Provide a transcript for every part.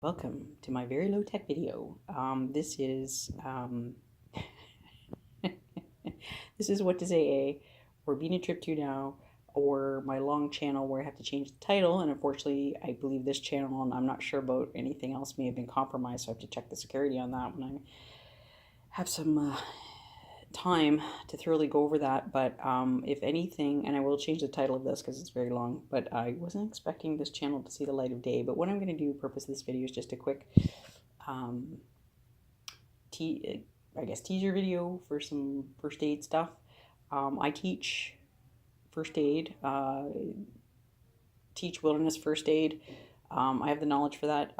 Welcome to my very low-tech video. This is this is what does AA or being a trip to now, or my long channel where I have to change the title. And unfortunately, I believe this channel, and I'm not sure about anything else, may have been compromised, so I have to check the security on that when I have some time to thoroughly go over that. But if anything, and I will change the title of this because it's very long, but I wasn't expecting this channel to see the light of day. But what I'm going to do, purpose of this video, is just a quick um, teaser video for some first aid stuff. I teach first aid, teach wilderness first aid. I have the knowledge for that.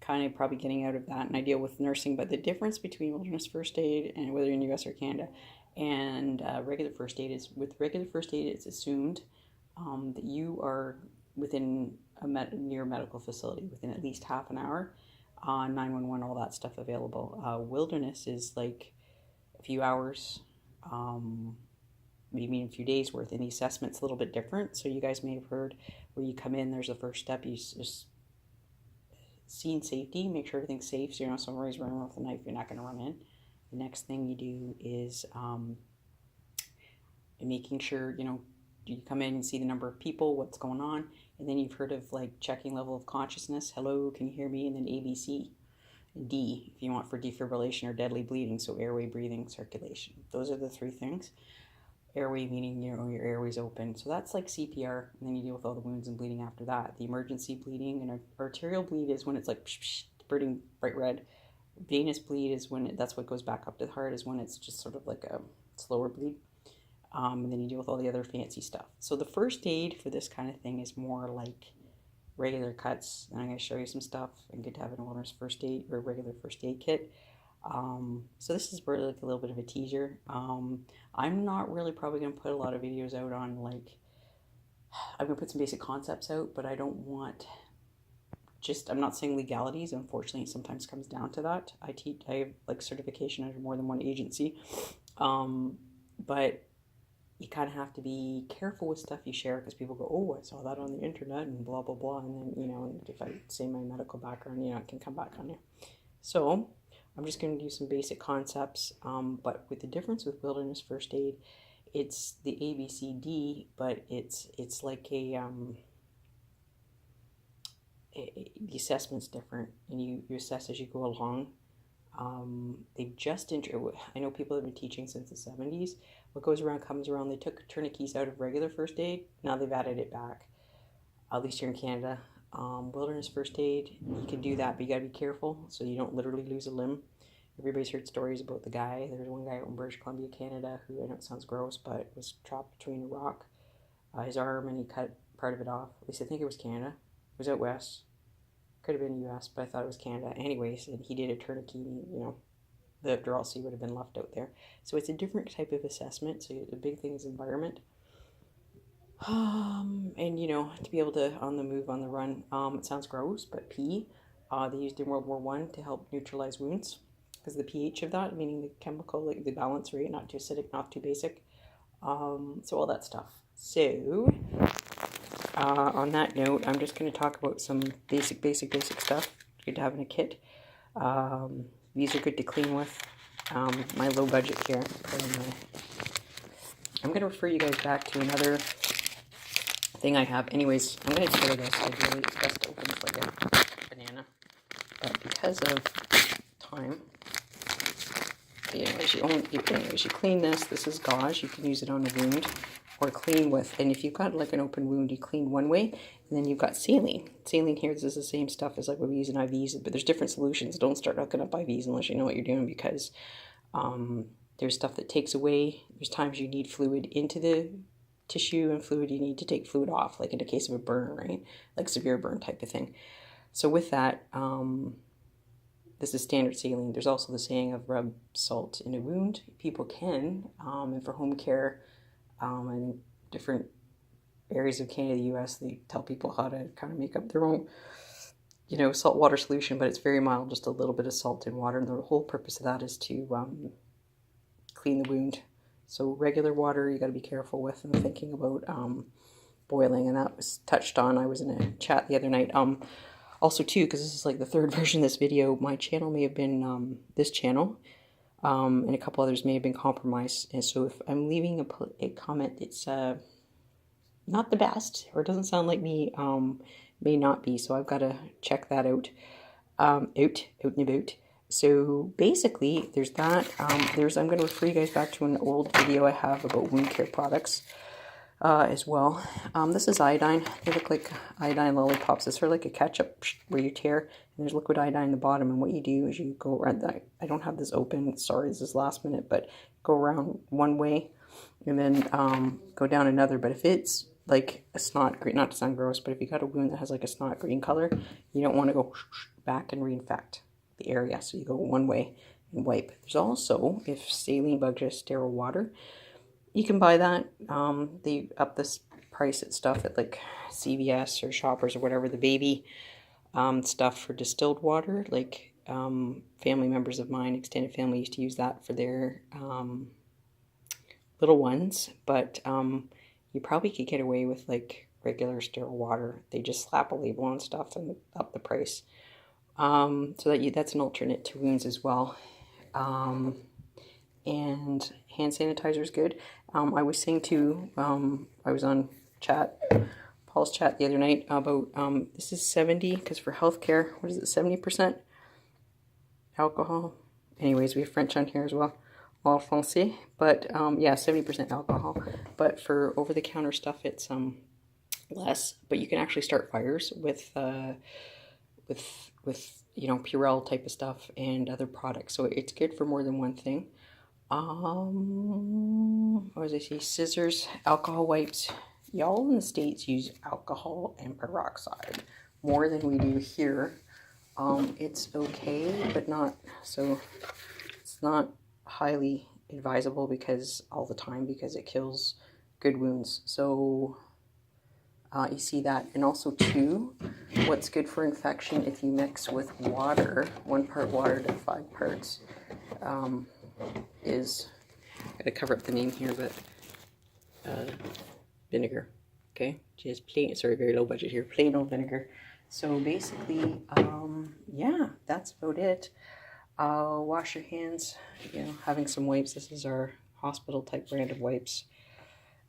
Kind of probably getting out of that, and I deal with nursing. But the difference between wilderness first aid, and whether in the US or Canada, and regular first aid is, with regular first aid, it's assumed that you are within a near medical facility within at least half an hour. 911, all that stuff available. Wilderness is like a few hours, maybe a few days worth, and the assessment's a little bit different. So you guys may have heard where you come in, there's the first step, you just scene safety, make sure everything's safe, so somebody's running with a knife, you're not going to run in. The next thing you do is making sure you come in and see the number of people, what's going on, and then you've heard of like checking level of consciousness, hello, can you hear me, and then ABC. D, if you want, for defibrillation or deadly bleeding, so airway, breathing, circulation. Those are the three things. Airway meaning your airway's open, so that's like CPR, and then you deal with all the wounds and bleeding after that. The emergency bleeding and arterial bleed is when it's like burning bright red. Venous bleed is when that's what goes back up to the heart, is when it's just sort of like a slower bleed. And then you deal with all the other fancy stuff. So the first aid for this kind of thing is more like regular cuts, and I'm going to show you some stuff, and good to have an wilderness first aid or regular first aid kit. So this is really like a little bit of a teaser. I'm not really probably going to put a lot of videos out on, like, I'm going to put some basic concepts out, but I don't want I'm not saying legalities. Unfortunately, it sometimes comes down to that. I have like certification under more than one agency. But you kind of have to be careful with stuff you share, because people go, oh, I saw that on the internet and blah, blah, blah. And then, if I say my medical background, it can come back on you. So I'm just going to do some basic concepts, but with the difference with wilderness first aid, it's the ABCD, but it's like the assessment's different, and you assess as you go along. They've just I know people have been teaching since the 70s. What goes around comes around. They took tourniquets out of regular first aid. Now they've added it back, at least here in Canada. Wilderness first aid, you can do that, but you gotta be careful so you don't literally lose a limb. Everybody's heard stories about the guy. There's one guy out in British Columbia, Canada, who, I know it sounds gross, but was trapped between a rock, his arm, and he cut part of it off. At least I think it was Canada. It was out west. Could have been US, but I thought it was Canada. Anyways, and he did a tourniquet, the withdrawal C would have been left out there. So it's a different type of assessment. So the big thing is environment. And to be able to on the move, on the run. It sounds gross, but P, they used in World War I to help neutralize wounds, because the pH of that, meaning the chemical, like the balance rate, not too acidic, not too basic. So all that stuff. So on that note, I'm just going to talk about some basic stuff. Good to have in a kit. These are good to clean with. My low budget here. I'm going to refer you guys back to another thing I have. Anyways, I'm going to tear this. Ideally, it's best to open this like a banana. But because of time, as you clean this. This is gauze. You can use it on a wound, or clean with. And if you've got like an open wound, you clean one way, and then you've got saline. Saline here, this is the same stuff as like what we use in IVs, but there's different solutions. Don't start hooking up IVs unless you know what you're doing, because there's stuff that takes away. There's times you need fluid into the tissue, and fluid you need to take fluid off, like in a case of a burn, right? Like severe burn type of thing. So with that, this is standard saline. There's also the saying of rub salt in a wound. People can, and for home care, in different areas of Canada, the US, they tell people how to kind of make up their own, salt water solution, but it's very mild, just a little bit of salt in water. And the whole purpose of that is to clean the wound. So regular water, you got to be careful with, and thinking about boiling, and that was touched on. I was in a chat the other night. Also too, because this is like the third version of this video, my channel may have been this channel, and a couple others may have been compromised. And so if I'm leaving a comment, it's not the best, or it doesn't sound like me, may not be. So I've got to check that out, out and about. So basically, there's that. I'm going to refer you guys back to an old video I have about wound care products as well. This is iodine. They look like iodine lollipops. It's sort of like a ketchup where you tear, and there's liquid iodine in the bottom. And what you do is you go around that. I don't have this open. Sorry, this is last minute, but go around one way and then go down another. But if it's like a snot green, not to sound gross, but if you got a wound that has like a snot green color, you don't want to go back and reinfect the area. So you go one way and wipe. There's also, if saline bugs just sterile water, you can buy that. They up this price at stuff at like CVS or Shoppers or whatever, the baby stuff for distilled water. Like family members of mine, extended family, used to use that for their little ones. But you probably could get away with like regular sterile water. They just slap a label on stuff and up the price. So that's an alternate to wounds as well. And hand sanitizer is good. I was saying too, I was on Paul's chat the other night about, this is 70, because for healthcare, what is it, 70% alcohol? Anyways, we have French on here as well, en français, but yeah, 70% alcohol. But for over-the-counter stuff, it's less, but you can actually start fires with you know, Purell type of stuff and other products. So it's good for more than one thing. What was I say? Scissors, alcohol wipes. Y'all in the States use alcohol and peroxide more than we do here. It's okay, but not, so it's not highly advisable because all the time, because it kills good wounds. So you see that. And also too, what's good for infection, if you mix with water, 1 part water to 5 parts, is, gotta cover up the name here, but vinegar. Okay, just plain, sorry, very low budget here, plain old vinegar. So basically, yeah, that's about it. Wash your hands, you know, having some wipes. This is our hospital type brand of wipes.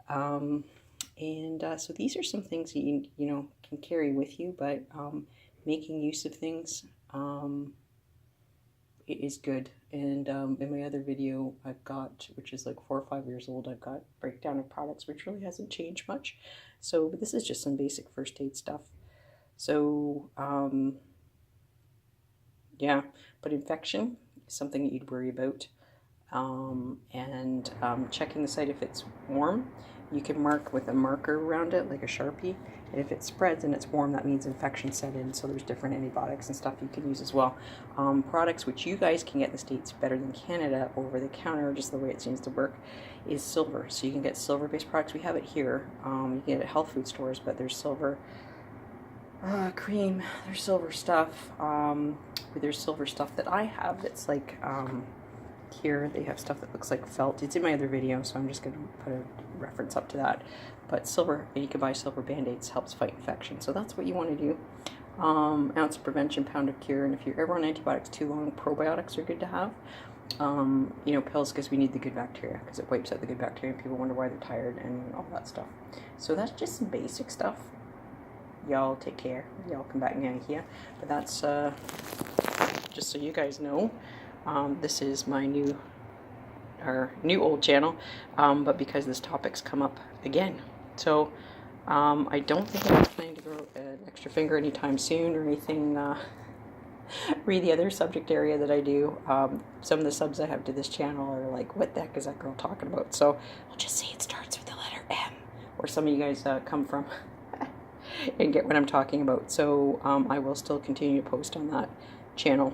So these are some things that you know, can carry with you, but making use of things it is good. And in my other video I've got, which is like 4 or 5 years old, I've got breakdown of products, which really hasn't changed much. So, but this is just some basic first aid stuff. So yeah, but infection is something that you'd worry about. Checking the site if it's warm. You can mark with a marker around it, like a Sharpie. And if it spreads and it's warm, that means infection set in. So there's different antibiotics and stuff you can use as well. Products which you guys can get in the States better than Canada over the counter, just the way it seems to work, is silver. So you can get silver-based products. We have it here. You can get it at health food stores, but there's silver cream. There's silver stuff. There's silver stuff that I have that's like here they have stuff that looks like felt. It's in my other video, so I'm just going to put a reference up to that. But silver, and you can buy silver band-aids, helps fight infection. So that's what you want to do. Ounce of prevention, pound of cure. And if you're ever on antibiotics too long, probiotics are good to have. You know, pills, because we need the good bacteria, because it wipes out the good bacteria, and people wonder why they're tired and all that stuff. So that's just some basic stuff. Y'all take care. Y'all come back now here. But that's just so you guys know. This is my new old channel, but because this topic's come up again. So I don't think I'm planning to grow an extra finger anytime soon or anything. Read the other subject area that I do. Some of the subs I have to this channel are like, what the heck is that girl talking about? So I'll just say it starts with the letter M, where some of you guys come from and get what I'm talking about. So I will still continue to post on that channel.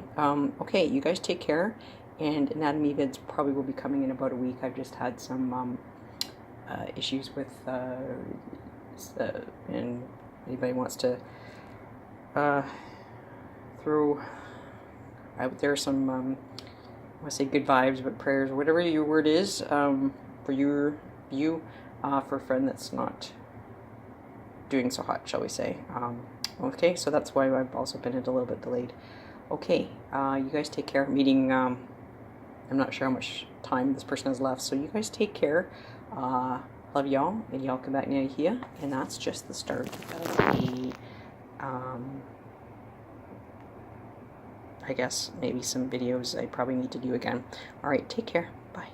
Okay, you guys take care, and anatomy vids probably will be coming in about a week. I've just had some issues with and anybody wants to throw out there some I want to say good vibes, but prayers, or whatever your word is, for you for a friend that's not doing so hot, shall we say. Okay, so that's why I've also been a little bit delayed. Okay, you guys take care. Meeting, I'm not sure how much time this person has left, so you guys take care. Love y'all, and y'all come back near here, and that's just the start of a, I guess, maybe some videos I probably need to do again. Alright, take care. Bye.